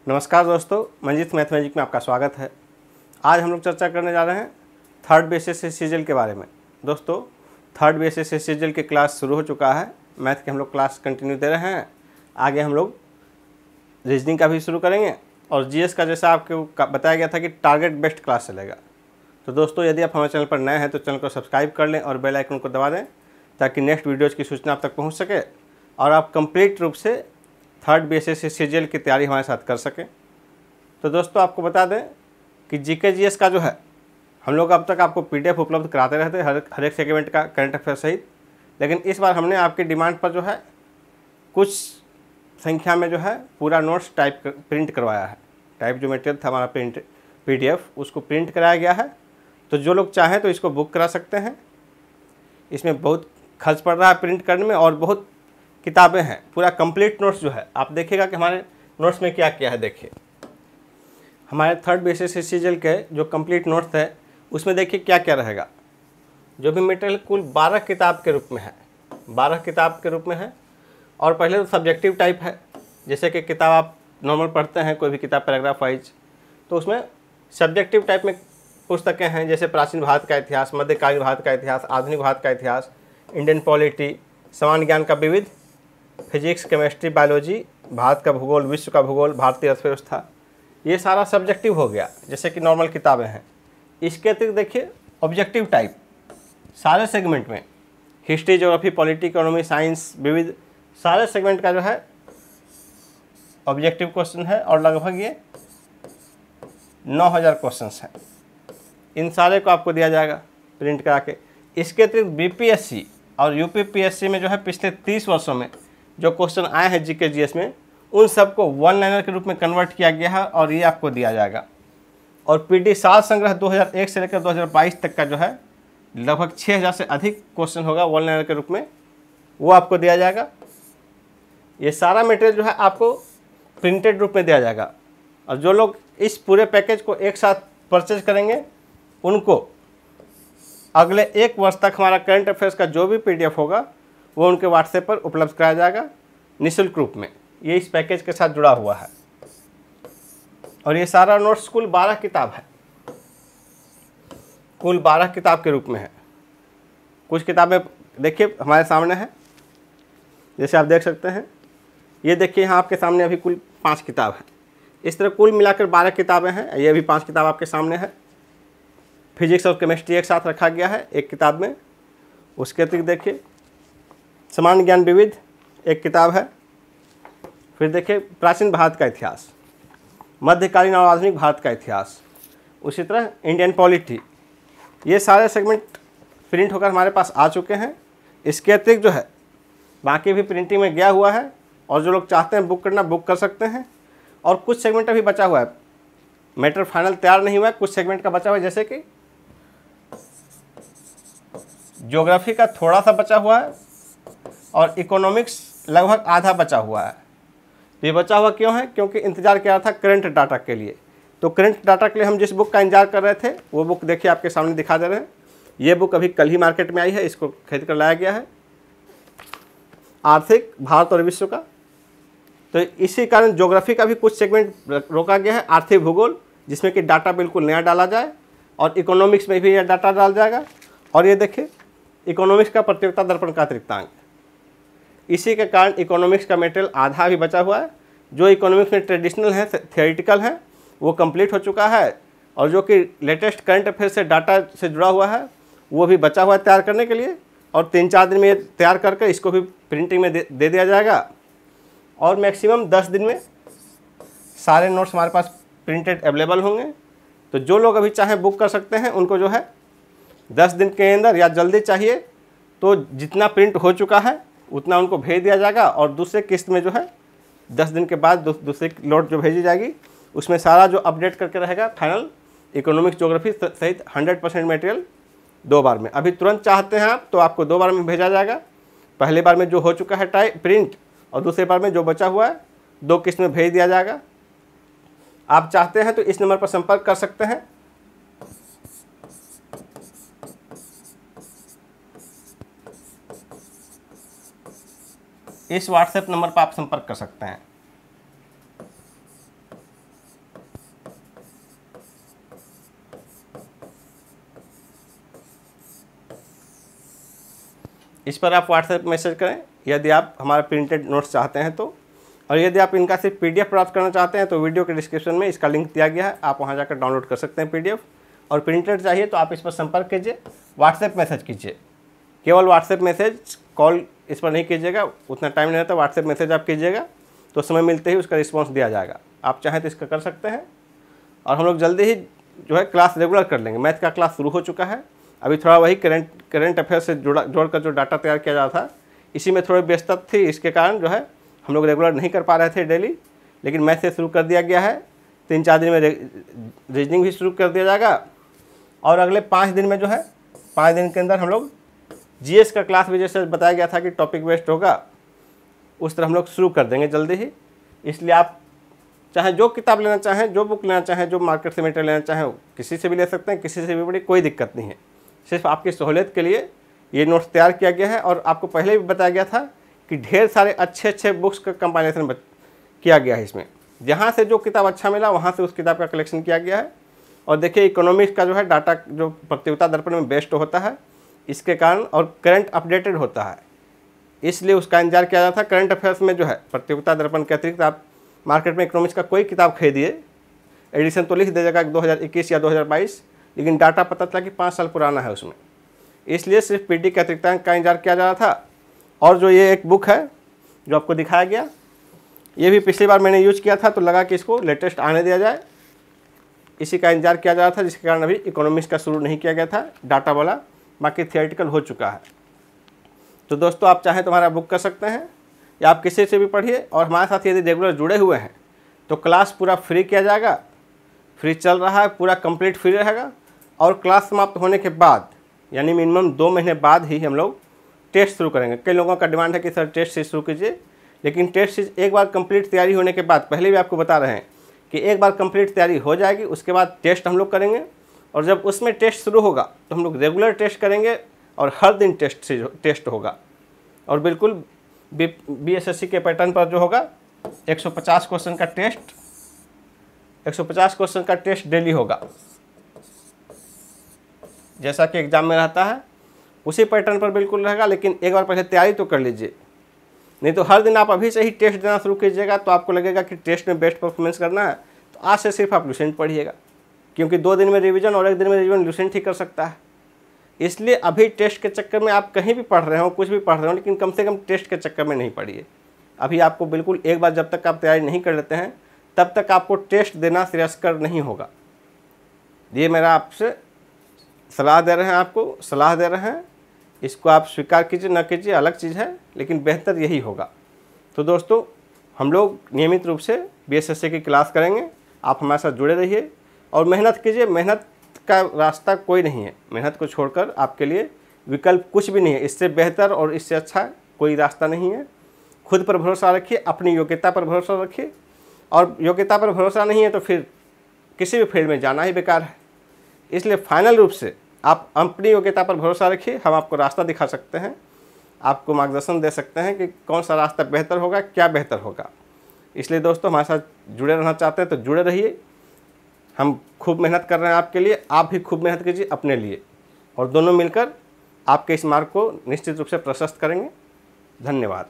नमस्कार दोस्तों, मंजीत मैथमेटिक्स में आपका स्वागत है। आज हम लोग चर्चा करने जा रहे हैं थर्ड बेसिस सीजीएल के बारे में। दोस्तों, थर्ड बेसिस सीजीएल की क्लास शुरू हो चुका है। मैथ के हम लोग क्लास कंटिन्यू दे रहे हैं। आगे हम लोग रीजनिंग का भी शुरू करेंगे और जीएस का जैसा आपको बताया गया था कि टारगेट बेस्ड क्लास चलेगा। तो दोस्तों, यदि आप हमारे चैनल पर नए हैं तो चैनल को सब्सक्राइब कर लें और बेल आइकन को दबा दें ताकि नेक्स्ट वीडियोज़ की सूचना आप तक पहुँच सके और आप कंप्लीट रूप से थर्ड बेसिस सीजीएल की तैयारी हमारे साथ कर सकें। तो दोस्तों, आपको बता दें कि जीके जीएस का जो है हम लोग अब तक आपको पीडीएफ उपलब्ध कराते रहते हैं हर एक सेगमेंट का करंट अफेयर सहित। लेकिन इस बार हमने आपकी डिमांड पर जो है कुछ संख्या में जो है पूरा नोट्स प्रिंट करवाया है। टाइप जो मटेरियल था हमारा पीडीएफ उसको प्रिंट कराया गया है। तो जो लोग चाहें तो इसको बुक करा सकते हैं। इसमें बहुत खर्च पड़ रहा है प्रिंट करने में और बहुत किताबें हैं। पूरा कंप्लीट नोट्स जो है आप देखिएगा कि हमारे नोट्स में क्या क्या है। देखिए, हमारे थर्ड बेसिस सीजीएल के जो कंप्लीट नोट्स है उसमें देखिए क्या क्या रहेगा। जो भी मटेरियल कुल 12 किताब के रूप में है, 12 किताब के रूप में है। और पहले तो सब्जेक्टिव टाइप है, जैसे कि किताब आप नॉर्मल पढ़ते हैं कोई भी किताब पैराग्राफ वाइज, तो उसमें सब्जेक्टिव टाइप में पुस्तकें हैं जैसे प्राचीन भारत का इतिहास, मध्यकालीन भारत का इतिहास, आधुनिक भारत का इतिहास, इंडियन पॉलिटी, सामान्य ज्ञान का विविध, फिजिक्स, केमिस्ट्री, बायोलॉजी, भारत का भूगोल, विश्व का भूगोल, भारतीय अर्थव्यवस्था। ये सारा सब्जेक्टिव हो गया जैसे कि नॉर्मल किताबें हैं। इसके अतिरिक्त देखिए ऑब्जेक्टिव टाइप सारे सेगमेंट में history, geography, polity, economy, science, विविध सारे सेगमेंट का जो है ऑब्जेक्टिव क्वेश्चन है और लगभग ये 9000 क्वेश्चंस हैं। इन सारे को आपको दिया जाएगा प्रिंट करा के। इसके अतिरिक्त बीपीएससी और यूपीपीएससी में जो है पिछले 30 वर्षों में जो क्वेश्चन आए हैं जीके जीएस में उन सबको वन लाइनर के रूप में कन्वर्ट किया गया है और ये आपको दिया जाएगा। और पीडी साल संग्रह 2001 से लेकर 2022 तक का जो है लगभग 6000 से अधिक क्वेश्चन होगा वन लाइनर के रूप में, वो आपको दिया जाएगा। ये सारा मटेरियल जो है आपको प्रिंटेड रूप में दिया जाएगा। और जो लोग इस पूरे पैकेज को एक साथ परचेज करेंगे उनको अगले 1 वर्ष तक हमारा करंट अफेयर्स का जो भी पीडीएफ होगा वो उनके व्हाट्सएप पर उपलब्ध कराया जाएगा निःशुल्क रूप में। ये इस पैकेज के साथ जुड़ा हुआ है। और ये सारा नोट्स कुल 12 किताब है, कुल 12 किताब के रूप में है। कुछ किताबें देखिए हमारे सामने है, जैसे आप देख सकते हैं। ये देखिए यहाँ आपके सामने अभी कुल 5 किताब है। इस तरह कुल मिलाकर 12 किताबें हैं। ये भी 5 किताब आपके सामने है। फिजिक्स और केमिस्ट्री एक साथ रखा गया है एक किताब में। उसके अतिरिक्त देखिए सामान्य ज्ञान विविध एक किताब है। फिर देखिए प्राचीन भारत का इतिहास, मध्यकालीन और आधुनिक भारत का इतिहास, उसी तरह इंडियन पॉलिटी। ये सारे सेगमेंट प्रिंट होकर हमारे पास आ चुके हैं। इसके अतिरिक्त जो है बाकी भी प्रिंटिंग में गया हुआ है और जो लोग चाहते हैं बुक करना बुक कर सकते हैं। और कुछ सेगमेंट अभी बचा हुआ है, मैटर फाइनल तैयार नहीं हुआ है, कुछ सेगमेंट का बचा हुआ है। जैसे कि ज्योग्राफी का थोड़ा सा बचा हुआ है और इकोनॉमिक्स लगभग आधा बचा हुआ है। ये बचा हुआ क्यों है? क्योंकि इंतजार किया था करंट डाटा के लिए। तो करंट डाटा के लिए हम जिस बुक का इंतजार कर रहे थे वो बुक देखिए आपके सामने दिखा दे रहे हैं। ये बुक अभी कल ही मार्केट में आई है, इसको खरीद कर लाया गया है, आर्थिक भारत और विश्व का। तो इसी कारण ज्योग्राफी का भी कुछ सेगमेंट रोका गया है, आर्थिक भूगोल, जिसमें कि डाटा बिल्कुल नया डाला जाए। और इकोनॉमिक्स में भी यह डाटा डाल जाएगा। और ये देखिए इकोनॉमिक्स का प्रतियोगिता दर्पण का अतिरिक्तांक। इसी के कारण इकोनॉमिक्स का मटेरियल आधा भी बचा हुआ है। जो इकोनॉमिक्स में ट्रेडिशनल है, थियोरिटिकल है, वो कंप्लीट हो चुका है। और जो कि लेटेस्ट करंट अफेयर से डाटा से जुड़ा हुआ है वो भी बचा हुआ है तैयार करने के लिए। और 3-4 दिन में ये तैयार करके इसको भी प्रिंटिंग में दे दिया जाएगा। और मैक्सिमम 10 दिन में सारे नोट्स हमारे पास प्रिंटेड अवेलेबल होंगे। तो जो लोग अभी चाहें बुक कर सकते हैं। उनको जो है 10 दिन के अंदर या जल्दी चाहिए तो जितना प्रिंट हो चुका है उतना उनको भेज दिया जाएगा। और दूसरे किस्त में जो है 10 दिन के बाद दूसरी लोड जो भेजी जाएगी उसमें सारा जो अपडेट करके रहेगा फाइनल इकोनॉमिक्स, ज्योग्राफी सहित 100% मटेरियल 2 बार में। अभी तुरंत चाहते हैं आप तो आपको 2 बार में भेजा जाएगा। पहले बार में जो हो चुका है प्रिंट और दूसरे बार में जो बचा हुआ है 2 किस्त में भेज दिया जाएगा। आप चाहते हैं तो इस नंबर पर संपर्क कर सकते हैं। इस व्हाट्सएप नंबर पर आप संपर्क कर सकते हैं। इस पर आप व्हाट्सएप मैसेज करें यदि आप हमारा प्रिंटेड नोट्स चाहते हैं तो। और यदि आप इनका सिर्फ PDF प्राप्त करना चाहते हैं तो वीडियो के डिस्क्रिप्शन में इसका लिंक दिया गया है, आप वहां जाकर डाउनलोड कर सकते हैं PDF। और प्रिंटेड चाहिए तो आप इस पर संपर्क कीजिए, व्हाट्सएप मैसेज कीजिए, केवल व्हाट्सएप मैसेज, कॉल इस पर नहीं कीजिएगा, उतना टाइम नहीं रहता। व्हाट्सएप मैसेज आप कीजिएगा तो समय मिलते ही उसका रिस्पॉन्स दिया जाएगा। आप चाहें तो इसका कर सकते हैं। और हम लोग जल्दी ही जो है क्लास रेगुलर कर लेंगे। मैथ का क्लास शुरू हो चुका है, अभी थोड़ा वही करंट अफेयर से जोड़कर जो डाटा तैयार किया जा रहा था इसी में थोड़ी व्यस्तता थी, इसके कारण जो है हम लोग रेगुलर नहीं कर पा रहे थे डेली। लेकिन मैथ से शुरू कर दिया गया है, 3-4 दिन में रीजनिंग भी शुरू कर दिया जाएगा। और अगले 5 दिन में जो है 5 दिन के अंदर हम लोग GS का क्लास भी जैसे बताया गया था कि टॉपिक बेस्ड होगा, उस तरह हम लोग शुरू कर देंगे जल्दी ही। इसलिए आप चाहे जो किताब लेना चाहें, जो बुक लेना चाहें, जो मार्केट से मटेरियल लेना चाहें, किसी से भी ले सकते हैं, किसी से भी बड़ी कोई दिक्कत नहीं है। सिर्फ आपकी सहूलियत के लिए ये नोट्स तैयार किया गया है। और आपको पहले भी बताया गया था कि ढेर सारे अच्छे बुक्स का कंपाइलेशन किया गया है इसमें। जहाँ से जो किताब अच्छा मिला वहाँ से उस किताब का कलेक्शन किया गया है। और देखिए इकोनॉमिक्स का जो है डाटा जो प्रतियोगिता दर्पण में बेस्ड होता है, इसके कारण और करंट अपडेटेड होता है, इसलिए उसका इंतजार किया जाता है। करंट अफेयर्स में जो है प्रतियोगिता दर्पण के अतिरिक्त आप मार्केट में इकोनॉमिक्स का कोई किताब खरीदिए, एडिशन तो लिख दीजिएगा 2021 या 2022, लेकिन डाटा पता चला कि 5 साल पुराना है उसमें, इसलिए सिर्फ PD के अतिरिक्त का इंतजार किया जा रहा था। और जो ये एक बुक है जो आपको दिखाया गया, ये भी पिछली बार मैंने यूज किया था तो लगा कि इसको लेटेस्ट आने दिया जाए, इसी का इंतजार किया जा रहा था, जिसके कारण अभी इकोनॉमिक्स का शुरू नहीं किया गया था डाटा वाला, बाकी थियोरेटिकल हो चुका है। तो दोस्तों आप चाहें तो हमारा बुक कर सकते हैं या आप किसी से भी पढ़िए। और हमारे साथ यदि रेगुलर जुड़े हुए हैं तो क्लास पूरा फ्री किया जाएगा, फ्री चल रहा है, पूरा कंप्लीट फ्री रहेगा। और क्लास समाप्त होने के बाद यानी मिनिमम 2 महीने बाद ही हम लोग टेस्ट शुरू करेंगे। कई लोगों का डिमांड है कि सर टेस्ट सीरीज शुरू कीजिए, लेकिन टेस्ट सीरीज एक बार कंप्लीट तैयारी होने के बाद, पहले भी आपको बता रहे हैं कि एक बार कंप्लीट तैयारी हो जाएगी उसके बाद टेस्ट हम लोग करेंगे। और जब उसमें टेस्ट शुरू होगा तो हम लोग रेगुलर टेस्ट करेंगे और हर दिन टेस्ट होगा। और बिल्कुल BSSC के पैटर्न पर जो होगा 150 क्वेश्चन का टेस्ट, 150 क्वेश्चन का टेस्ट डेली होगा, जैसा कि एग्जाम में रहता है उसी पैटर्न पर बिल्कुल रहेगा। लेकिन एक बार पहले तैयारी तो कर लीजिए, नहीं तो हर दिन आप अभी से ही टेस्ट देना शुरू कीजिएगा तो आपको लगेगा कि टेस्ट में बेस्ट परफॉर्मेंस करना है, तो आज से सिर्फ आप लुसेंट पढ़िएगा, क्योंकि 2 दिन में रिवीजन और 1 दिन में रिवीजन लुसेंट ही कर सकता है। इसलिए अभी टेस्ट के चक्कर में आप कहीं भी पढ़ रहे हो, कुछ भी पढ़ रहे हो, लेकिन कम से कम टेस्ट के चक्कर में नहीं पढ़िए। अभी आपको बिल्कुल एक बार जब तक आप तैयारी नहीं कर लेते हैं तब तक आपको टेस्ट देना श्रेयस्कर नहीं होगा। ये मेरा आपसे सलाह दे रहे हैं, आपको सलाह दे रहे हैं, इसको आप स्वीकार कीजिए न कीजिए अलग चीज़ है, लेकिन बेहतर यही होगा। तो दोस्तों हम लोग नियमित रूप से BSSC की क्लास करेंगे, आप हमारे साथ जुड़े रहिए और मेहनत कीजिए। मेहनत का रास्ता कोई नहीं है, मेहनत को छोड़कर आपके लिए विकल्प कुछ भी नहीं है। इससे बेहतर और इससे अच्छा कोई रास्ता नहीं है। खुद पर भरोसा रखिए, अपनी योग्यता पर भरोसा रखिए, और योग्यता पर भरोसा नहीं है तो फिर किसी भी फील्ड में जाना ही बेकार है। इसलिए फाइनल रूप से आप अपनी योग्यता पर भरोसा रखिए, हम आपको रास्ता दिखा सकते हैं, आपको मार्गदर्शन दे सकते हैं कि कौन सा रास्ता बेहतर होगा, क्या बेहतर होगा। इसलिए दोस्तों हमारे साथ जुड़े रहना चाहते हैं तो जुड़े रहिए। हम खूब मेहनत कर रहे हैं आपके लिए, आप भी खूब मेहनत कीजिए अपने लिए, और दोनों मिलकर आपके इस मार्ग को निश्चित रूप से प्रशस्त करेंगे। धन्यवाद।